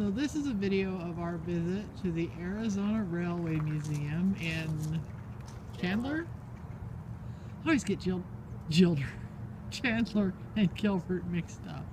So this is a video of our visit to the Arizona Railway Museum in Chandler? I always get Chandler and Gilbert mixed up.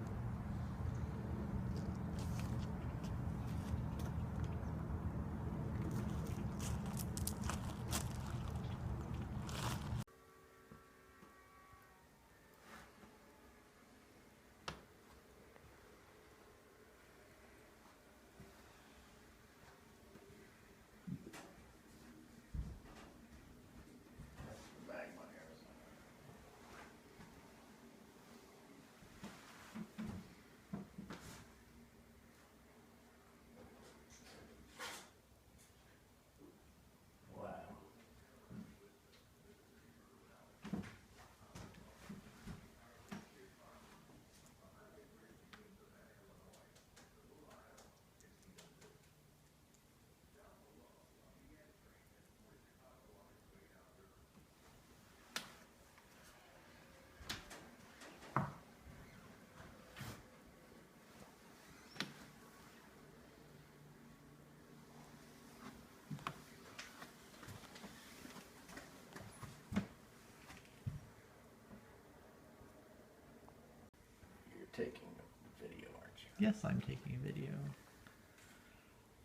Taking a video, aren't you? Yes, I'm taking a video.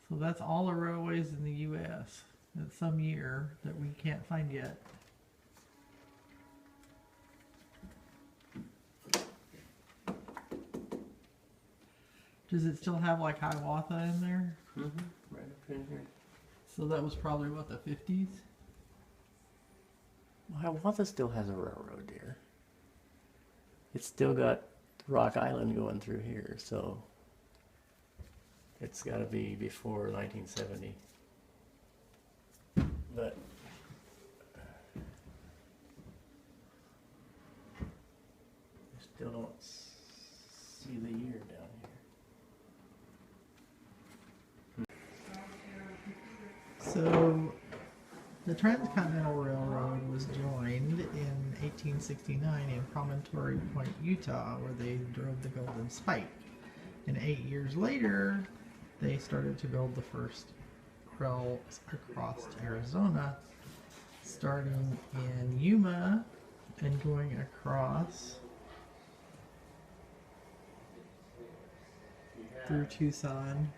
So that's all the railways in the U.S. at some year that we can't find yet. Does it still have like Hiawatha in there? Right up in here. So that was probably what, the 50s? Well, Hiawatha still has a railroad there. It's still got Rock Island going through here, so it's got to be before 1970. But I still don't see the year down here. So the Transcontinental Railroad was joined in 1869 in Promontory Point, Utah, where they drove the Golden Spike. And 8 years later, they started to build the first rails across Arizona, starting in Yuma and going across through Tucson,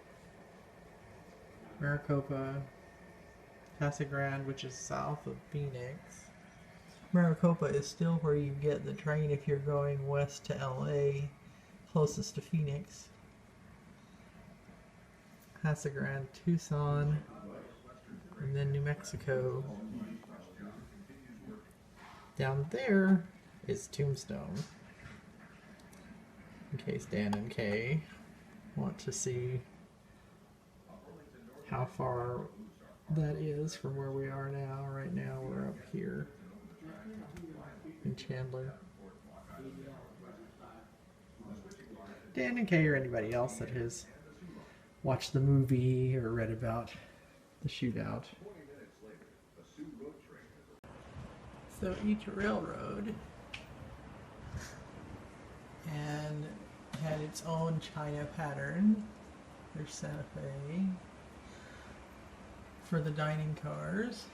Maricopa, Casa Grande, which is south of Phoenix. Maricopa is still where you get the train if you're going west to LA, closest to Phoenix. Casa Grande, Tucson, and then New Mexico. Down there is Tombstone, in case Dan and Kay want to see how far that is from where we are now. Right now we're up here in Chandler. Dan and Kay or anybody else that has watched the movie or read about the shootout. So each railroad and had its own China pattern. There's Santa Fe for the dining cars,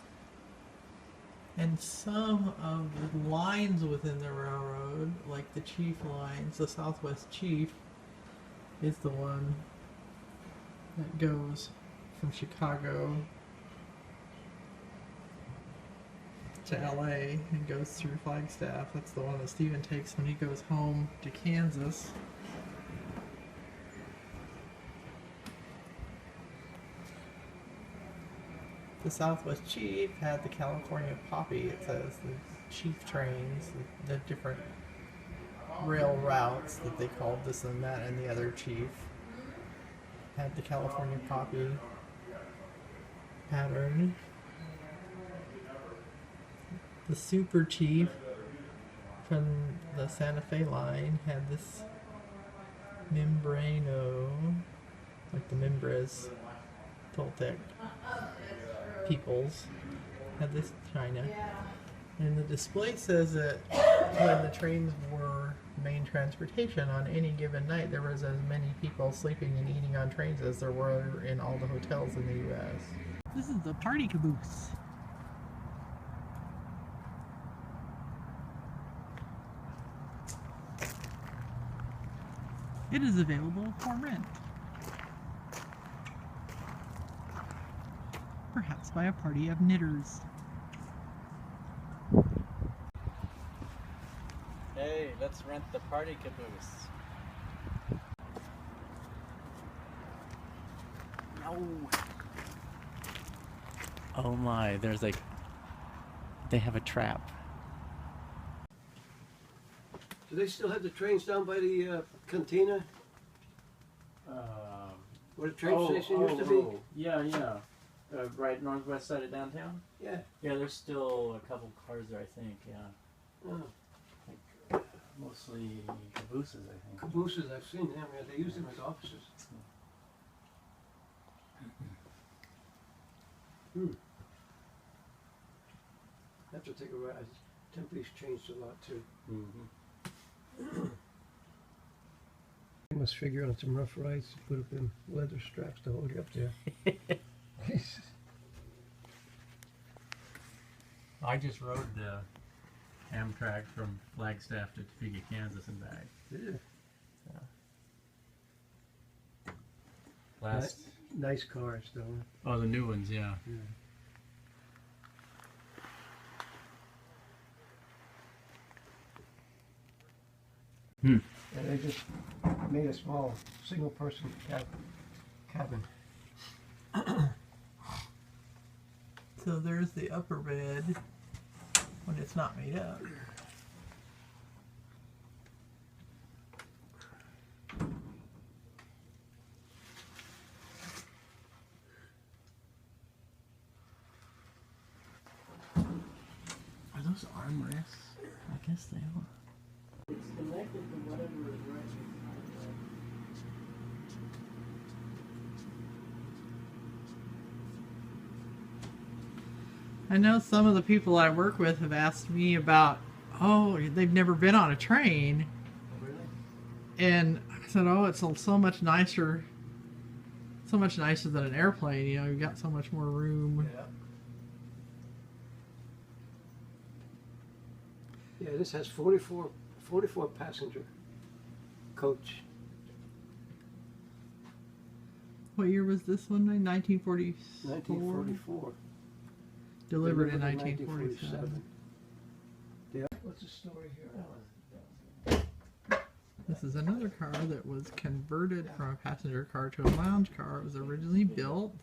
and some of the lines within the railroad, like the chief lines, the Southwest Chief is the one that goes from Chicago to LA and goes through Flagstaff. That's the one that Steven takes when he goes home to Kansas. The Southwest Chief had the California Poppy, it says, the chief trains, the different rail routes that they called this and that, and the other chief had the California Poppy pattern. The Super Chief from the Santa Fe line had this Membrano, like the Membres Toltec peoples, had this China. And the display says that when the trains were main transportation, on any given night there was as many people sleeping and eating on trains as there were in all the hotels in the U.S. This is the party caboose. It is available for rent. Perhaps by a party of knitters. Hey, let's rent the party caboose. No. Oh my, there's like, they have a trap. Do they still have the trains down by the cantina? Where the train station used to be? Yeah, yeah. Right northwest side of downtown? Yeah. Yeah, there's still a couple cars there, I think, yeah. Oh. Mostly cabooses, I think. Cabooses, I've seen them. Yeah, they use them as offices. I have to take a ride. Tempe's changed a lot too. You must figure out some rough rides to put up in leather straps to hold you up there. I just rode the Amtrak from Flagstaff to Topeka, Kansas and back. Yeah. Last. Nice cars, though. Oh, the new ones, yeah. And they just made a small single-person cabin. So there's the upper bed when it's not made up. Are those armrests? I guess they are. It's connected to whatever is right. I know some of the people I work with have asked me about, oh, they've never been on a train. And I said, oh, it's so much nicer. So much nicer than an airplane, you know, you've got so much more room. Yeah, this has 44 passenger coach. What year was this one? 1944? 1944. Delivered in 1947. Yeah. What's the story here? This is another car that was converted from a passenger car to a lounge car. It was originally built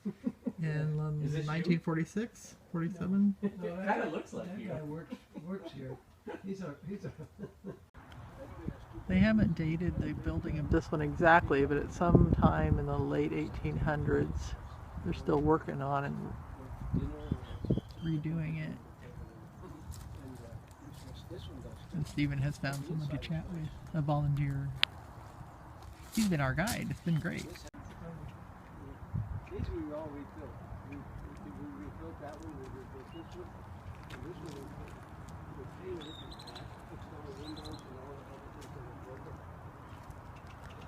in 1946, 47. It kind of looks like that you. guy works here. He's a They haven't dated the building of this one exactly, but at some time in the late 1800s, they're still working on and redoing it. And Stephen has found someone to chat with, a volunteer. He's been our guide. It's been great. These we all rebuilt. We rebuilt that one, we rebuilt this one, and this one we painted it and fixed all the windows and all the other things that were broken.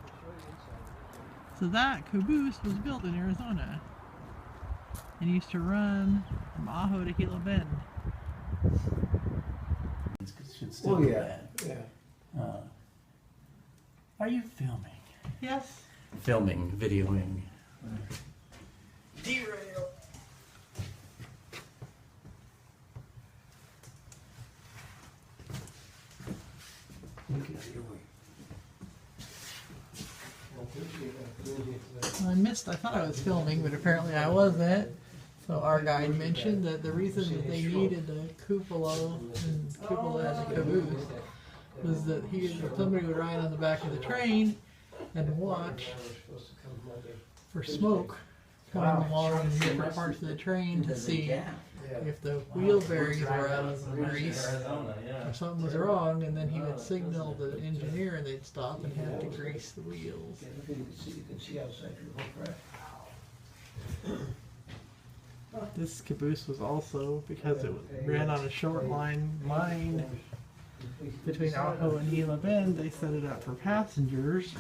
I'll show you inside. So that caboose was built in Arizona and used to run from Ajo to Gila Bend. It should still be bad. Yeah. Are you filming? Yes. Filming, videoing. Derail. I thought I was filming, but apparently I wasn't. So our guide mentioned that the reason that they needed a cupola and a caboose was that somebody would ride on the back of the train and watch for smoke coming along in different parts of the train to see if the wheel bearings were out of grease or something was wrong, and then he would signal the engineer and they'd stop and have to grease the wheels. You can see outside your whole crack. This caboose was also, because it ran on a short line, between Aho and Gila Bend, they set it up for passengers.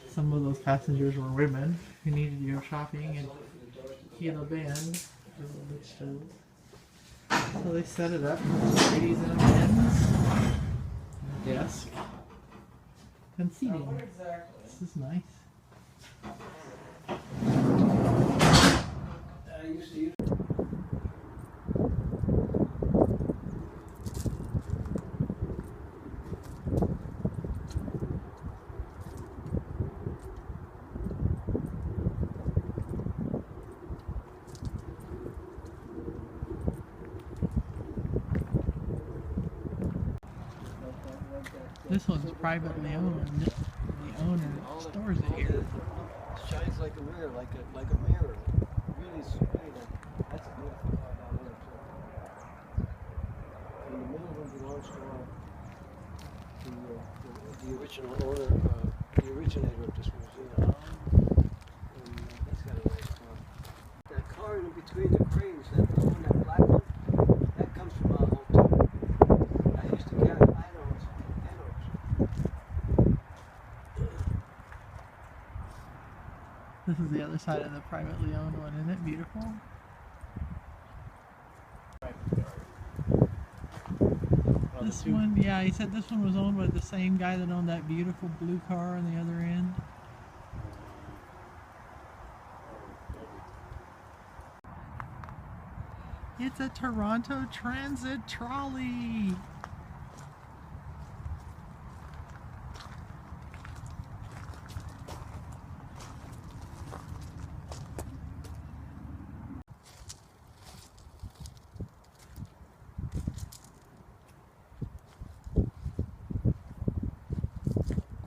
Some of those passengers were women who needed to go shopping in Gila Bend. So they set it up for ladies and men's desk and seating. This is nice. This one's privately owned. The owner stores it here. Shines like a mirror, like a mirror. Really straight. That's a beautiful car down there too. In the middle one belongs to the original owner, the originator of this museum. And that's got a nice car. That car in between the cranes, that one, that black one, that comes from our hotel. I used to carry anodes. This is the other side of the privately owned one. Isn't it beautiful? This one, yeah, he said this one was owned by the same guy that owned that beautiful blue car on the other end. It's a Toronto Transit trolley.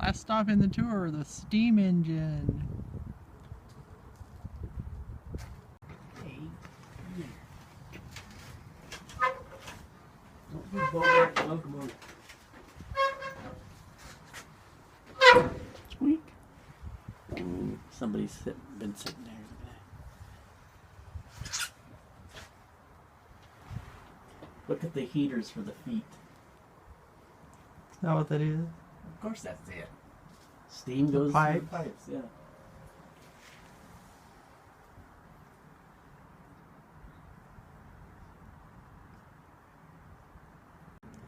Last stop in the tour, the steam engine. Squeak. Somebody's been sitting there today. Look at the heaters for the feet. Is that what that is? Of course that's it. Steam goes through the pipes, yeah.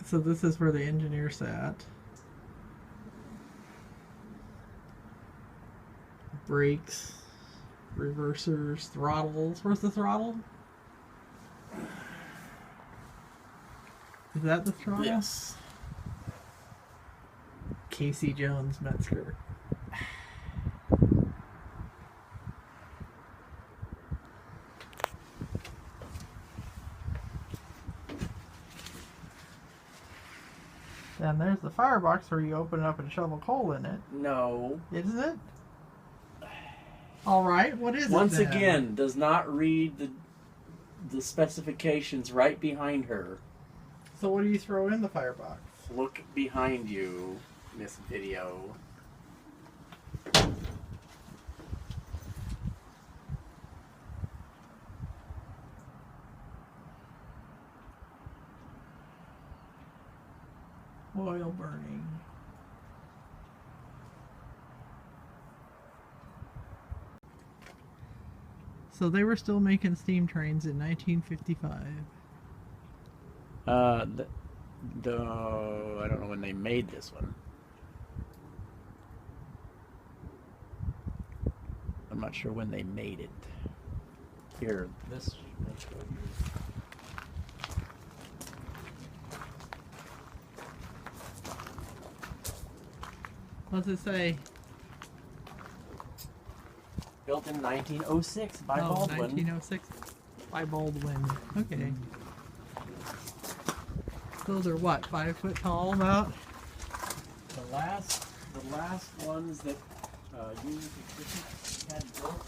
So this is where the engineer sat. Brakes, reversers, throttles. Where's the throttle? Is that the throttle? Yes. Casey Jones Metzger. And there's the firebox where you open it up and shovel coal in it. No. Isn't it? Alright, what is it Once then? again, does not read the specifications right behind her. So what do you throw in the firebox? Look behind you, Miss Video. Oil burning. So they were still making steam trains in 1955. I don't know when they made this one. I'm not sure when they made it. Here, this. Let's go here. What's it say? Built in 1906 by Oh, Baldwin. 1906 by Baldwin. Okay. Those are what, 5 foot tall about? The last ones that Union Pacific had built